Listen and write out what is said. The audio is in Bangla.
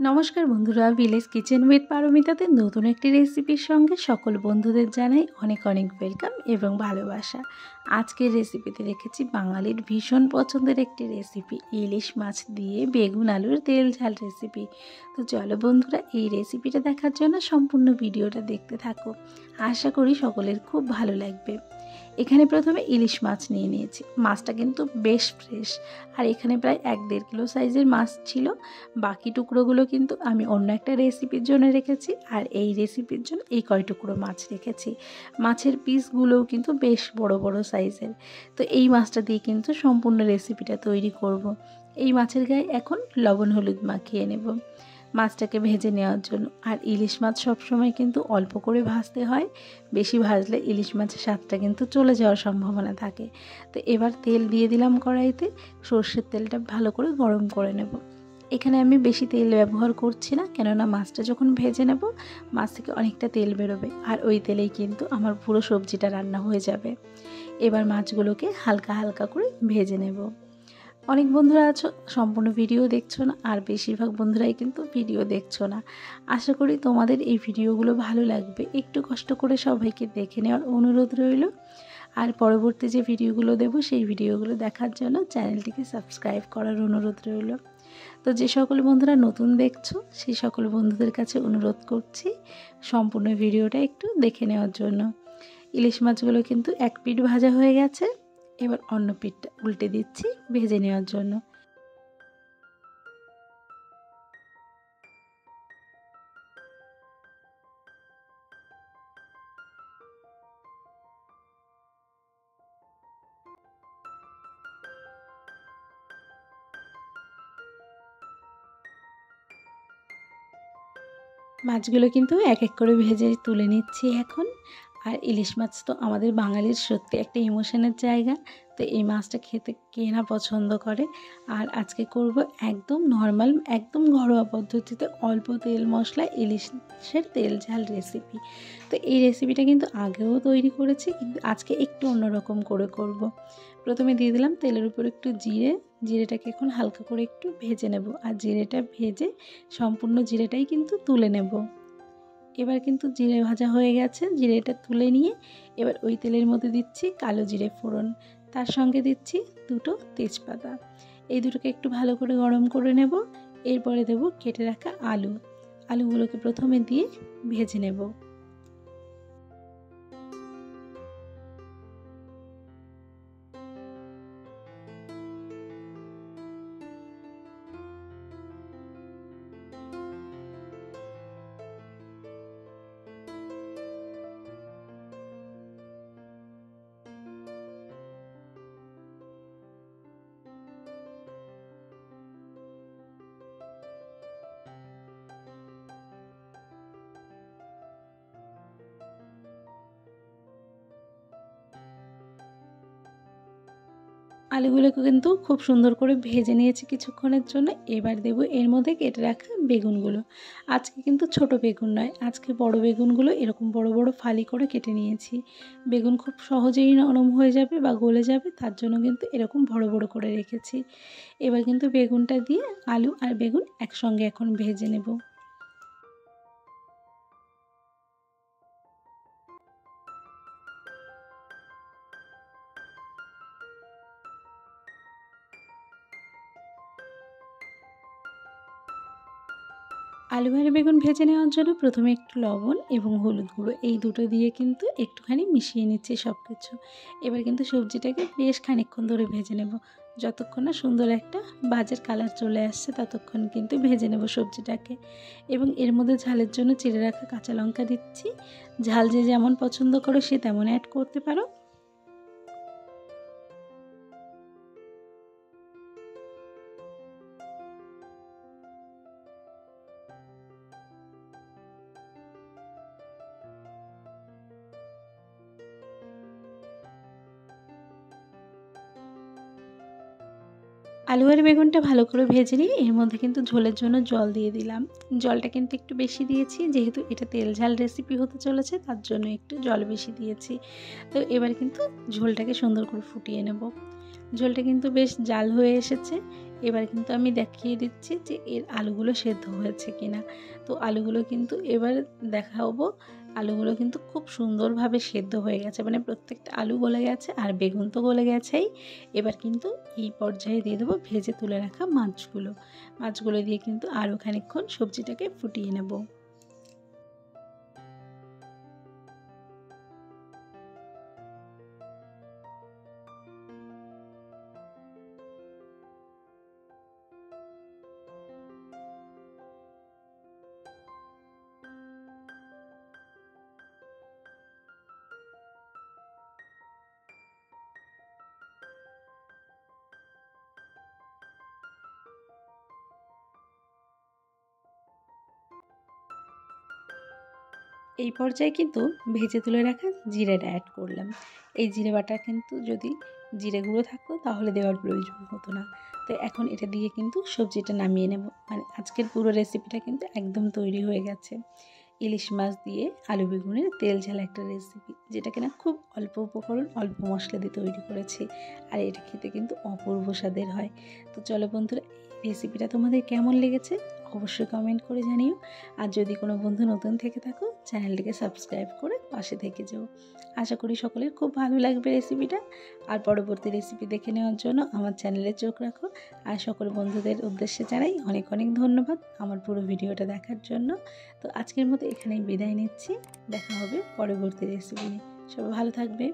নমস্কার বন্ধুরা, ভিলেজ কিচেন উইথ পারমিতাতে নতুন একটি রেসিপির সঙ্গে সকল বন্ধুদের জানাই অনেক অনেক ওয়েলকাম এবং ভালোবাসা। আজকের রেসিপিতে রেখেছি বাঙালির ভীষণ পছন্দের একটি রেসিপি, ইলিশ মাছ দিয়ে বেগুন আলুর তেল ঝাল রেসিপি। তো চলো বন্ধুরা, এই রেসিপিটা দেখার জন্য সম্পূর্ণ ভিডিওটা দেখতে থাকো। আশা করি সকলের খুব ভালো লাগবে। এখানে প্রথমে ইলিশ মাছ নিয়ে নিয়েছি। মাছটা কিন্তু বেশ ফ্রেশ, আর এখানে প্রায় 1-1.5 কিলো সাইজের মাছ ছিল। বাকি টুকরোগুলো কিন্তু আমি অন্য একটা রেসিপির জন্য রেখেছি, আর এই রেসিপির জন্য এই কয় টুকরো মাছ রেখেছি। মাছের পিসগুলোও কিন্তু বেশ বড় বড় সাইজের। তো এই মাছটা দিয়ে কিন্তু সম্পূর্ণ রেসিপিটা তৈরি করব। এই মাছের গায়ে এখন লবণ হলুদ মাখিয়ে নেব মাছটাকে ভেজে নেওয়ার জন্য। আর ইলিশ মাছ সবসময় কিন্তু অল্প করে ভাজতে হয়, বেশি ভাজলে ইলিশ মাছের স্বাদটা কিন্তু চলে যাওয়ার সম্ভাবনা থাকে। তো এবার তেল দিয়ে দিলাম কড়াইতে। সর্ষের তেলটা ভালো করে গরম করে নেব। এখানে আমি বেশি তেল ব্যবহার করছি না, কেননা মাছটা যখন ভেজে নেব মাছ থেকে অনেকটা তেল বেরোবে, আর ওই তেলেই কিন্তু আমার পুরো সবজিটা রান্না হয়ে যাবে। এবার মাছগুলোকে হালকা হালকা করে ভেজে নেব। অনেক বন্ধুরা আছো সম্পূর্ণ ভিডিও দেখছো না, আর বেশিরভাগ বন্ধুরাই কিন্তু ভিডিও দেখছো না। আশা করি তোমাদের এই ভিডিওগুলো ভালো লাগবে। একটু কষ্ট করে সবাইকে দেখে নেওয়ার অনুরোধ রইল। আর পরবর্তী যে ভিডিওগুলো দেব সেই ভিডিওগুলো দেখার জন্য চ্যানেলটিকে সাবস্ক্রাইব করার অনুরোধ রইল। তো যে সকল বন্ধুরা নতুন দেখছো সেই সকল বন্ধুদের কাছে অনুরোধ করছি সম্পূর্ণ ভিডিওটা একটু দেখে নেওয়ার জন্য। ইলিশ মাছগুলো কিন্তু এক পিঠ ভাজা হয়ে গেছে। এবার অন্য পিঠটা উল্টে দিচ্ছি ভেজে নেওয়ার জন্য। মাছগুলো কিন্তু এক এক করে ভেজে তুলে নিচ্ছি এখন। আর ইলিশ মাছ তো আমাদের বাঙালির সত্যি একটা ইমোশনের জায়গা। তো এই মাছটা খেতে কে না পছন্দ করে। আর আজকে করব একদম নর্মাল, একদম ঘরোয়া পদ্ধতিতে অল্প তেল মশলায় ইলিশের তেল ঝাল রেসিপি। তো এই রেসিপিটা কিন্তু আগেও তৈরি করেছি, কিন্তু আজকে একটু অন্যরকম করে করব। প্রথমে দিয়ে দিলাম তেলের উপর একটু জিরেটাকে এখন হালকা করে একটু ভেজে নেব। আর জিরেটা ভেজে সম্পূর্ণ জিরেটাই কিন্তু তুলে নেব। এবার কিন্তু জিরে ভাজা হয়ে গেছে, জিরেটা তুলে নিয়ে এবার ওই তেলের মধ্যে দিচ্ছি কালো জিরে ফোড়ন, তার সঙ্গে দিচ্ছি 2টো তেজপাতা। এই দুটোকে একটু ভালো করে গরম করে নেব। এরপরে দেব কেটে রাখা আলুগুলোকে প্রথমে দিয়ে ভেজে নেব। আলুগুলোকে কিন্তু খুব সুন্দর করে ভেজে নিয়েছি কিছুক্ষণের জন্য। এবার দেব এর মধ্যে কেটে রাখা বেগুনগুলো। আজকে কিন্তু ছোট বেগুন নয়, আজকে বড় বেগুনগুলো এরকম বড় বড় ফালি করে কেটে নিয়েছি। বেগুন খুব সহজেই নরম হয়ে যাবে বা গলে যাবে, তার জন্য কিন্তু এরকম বড় বড় করে রেখেছি। এবার কিন্তু বেগুনটা দিয়ে আলু আর বেগুন একসঙ্গে এখন ভেজে নেব। আলু আর বেগুন ভেজে নেওয়ার জন্য প্রথমে একটু লবণ এবং হলুদ গুঁড়ো এই দুটো দিয়ে কিন্তু একটুখানি মিশিয়ে নিচ্ছি সব কিছু। এবার কিন্তু সবজিটাকে বেশ খানিকক্ষণ ধরে ভেজে নেব। যতক্ষণ না সুন্দর একটা ভাজার কালার চলে আসছে ততক্ষণ কিন্তু ভেজে নেব সবজিটাকে। এবং এর মধ্যে ঝালের জন্য চিড়ে রাখা কাঁচা লঙ্কা দিচ্ছি। ঝাল যে যেমন পছন্দ করো সে তেমন অ্যাড করতে পারো। আলু আর বেগুনটা ভালো করে ভেজে নিয়ে এর মধ্যে কিন্তু ঝোলের জন্য জল দিয়ে দিলাম। জলটা কিন্তু একটু বেশি দিয়েছি, যেহেতু এটা তেল ঝাল রেসিপি হতে চলেছে তার জন্য একটু জল বেশি দিয়েছি। তো এবার কিন্তু ঝোলটাকে সুন্দর করে ফুটিয়ে নেব। ঝোলটা কিন্তু বেশ জাল হয়ে এসেছে। এবার কিন্তু আমি দেখিয়ে দিচ্ছি যে এর আলুগুলো সেদ্ধ হয়েছে কিনা। তো আলুগুলো কিন্তু এবার দেখাবো, আলুগুলো কিন্তু খুব সুন্দরভাবে সেদ্ধ হয়ে গেছে, মানে প্রত্যেকটা আলু গলে গেছে আর বেগুন তো গলে গেছেই। এবার কিন্তু এই পর্যায়ে দিয়ে দেবো ভেজে তুলে রাখা মাছগুলো দিয়ে কিন্তু আরও খানিকক্ষণ সবজিটাকে ফুটিয়ে নেব। এই পর্যায়ে কিন্তু ভেজে তুলে রাখা জিরেটা অ্যাড করলাম। এই জিরে বাটা কিন্তু যদি জিরে গুঁড়ো থাকতো তাহলে দেওয়ার প্রয়োজন হতো না। তো এখন এটা দিয়ে কিন্তু সবজিটা নামিয়ে নেব। মানে আজকের পুরো রেসিপিটা কিন্তু একদম তৈরি হয়ে গেছে। ইলিশ মাছ দিয়ে আলু বেগুনের তেল ঝাল একটা রেসিপি, যেটা কিনা খুব অল্প উপকরণ অল্প মশলা দিয়ে তৈরি করেছি, আর এটা খেতে কিন্তু অপূর্ব স্বাদের হয়। তো চলো বন্ধুরা, এই রেসিপিটা তোমাদের কেমন লেগেছে অবশ্যই কমেন্ট করে জানিও। আর যদি কোনো বন্ধু নতুন থেকে থাকো চ্যানেলটিকে সাবস্ক্রাইব করে পাশে থেকে যেও। আশা করি সকলের খুব ভালো লাগবে রেসিপিটা। আর পরবর্তী রেসিপি দেখে নেওয়ার জন্য আমার চ্যানেলে চোখ রাখো। আর সকল বন্ধুদের উদ্দেশ্যে জানাই অনেক অনেক ধন্যবাদ আমার পুরো ভিডিওটা দেখার জন্য। তো আজকের মতো এখানেই বিদায় নিচ্ছি, দেখা হবে পরবর্তী রেসিপি নিয়ে। সবাই ভালো থাকবে।